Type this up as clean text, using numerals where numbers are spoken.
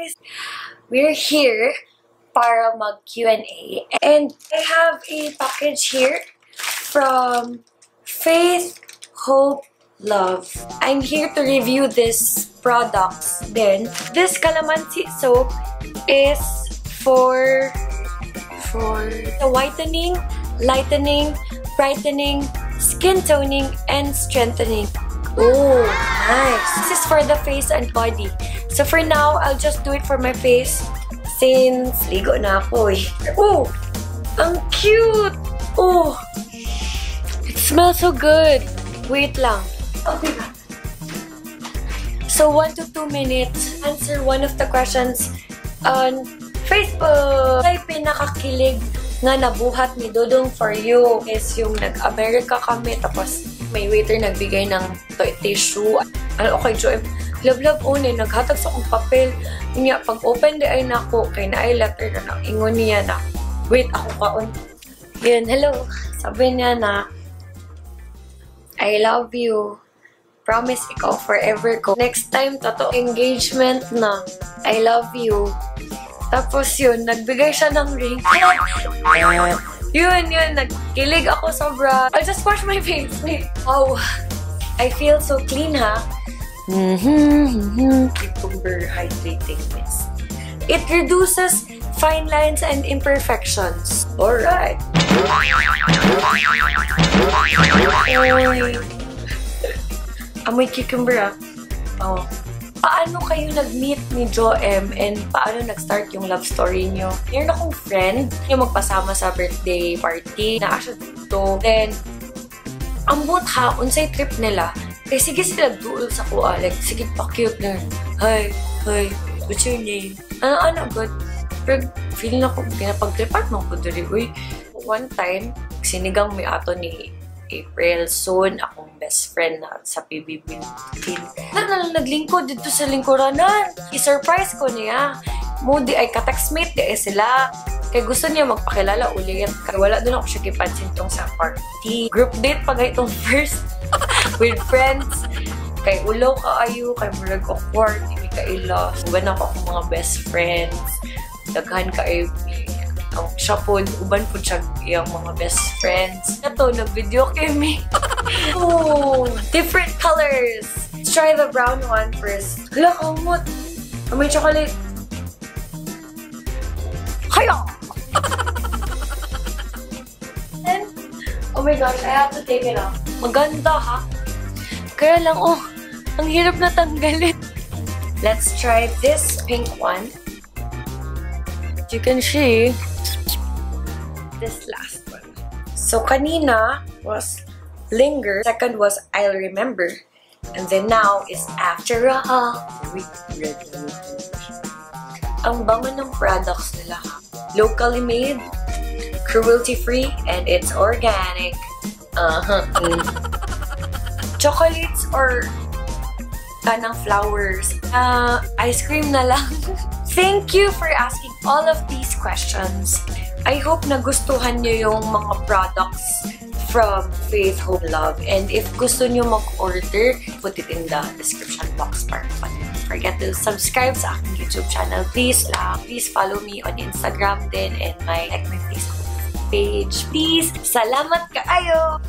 guys! We're here para mag Q&A and I have a package here from Faith.Hope.Love. I'm here to review this products then. This calamansi soap is for the whitening, lightening, brightening, skin toning, and strengthening. Oh, nice. This is for the face and body. So for now, I'll just do it for my face since ligo na ako eh. Oh, ang cute! Oh, it smells so good. Wait lang. Okay ba? So 1 to 2 minutes, answer one of the questions on Facebook. Ay, pinakakilig nga nabuhat ni Dodong for you is yung nag-America kami tapos may waiter nagbigay ng tissue. Ano, okay, Joem. Love one, naghatag sa akong papel. Niya, pag open di ay nako, kay na ay letter na nang ingon niya na, wait, ako kaon. Yun, hello. Sabi niya na, I love you. Promise ikaw forever ko. Next time, totoo engagement na. I love you. Tapos yun, nagbigay siya ng ring. Yun, nagkilig ako sobra. I'll just wash my face. Oh, I feel so clean, ha? Cucumber hydrating mist. It reduces fine lines and imperfections. Alright. Amoy cucumber, ah. Oh. Paano kayo nag-meet ni Joem and paano nag-start yung love story nyo? Meron akong friend yung magpasama sa birthday party na asya dito. Then, ambot ha, unsay trip nila. Kaya sige sila duol sa kuha. Like, sige pa-cute na. Hi, what's your name? Ano, good. Pero feeling ako, pinapag-tripat mo ko dali. Uy, one time, sinigang may ato ni April soon, akong best friend na sa PBB. Naglingkod dito sa lingkuranan. I-surprise ko niya. Moody ay ka-textmate di sila. Kaya gusto niya magpakilala ulit. Kaya wala doon ako siya kipansin tong sa party. Group date pag itong first with friends. Kay ulo kaayo, kay murag awkward, hindi ka ila. Uban ako akong mga best friends. Daghan kaayo. Siya po, uban po siya yung mga best friends. Ito, nag-video kami. Oh, different colors. Let's try the brown one first. Hala, kamot. May chocolate. Hiya! And, oh my gosh, I have to take it off. Maganda, ha? Kaya lang, oh, ang hirap na tanggalin. Let's try this pink one. You can see this last one. So, kanina was linger. Second was I'll remember. And then now is after all. Ang bango ng products nila. Locally made, cruelty-free, and it's organic. Chocolates or kanang flowers. Ice cream na lang. Thank you for asking all of these questions. I hope nagustuhan nyo yung mga products from Faith.Hope.Love. And if gusto nyo mag-order, put it in the description box para don't forget to subscribe sa aking YouTube channel. Please follow me on Instagram din and my Facebook page. Please, salamat kaayo!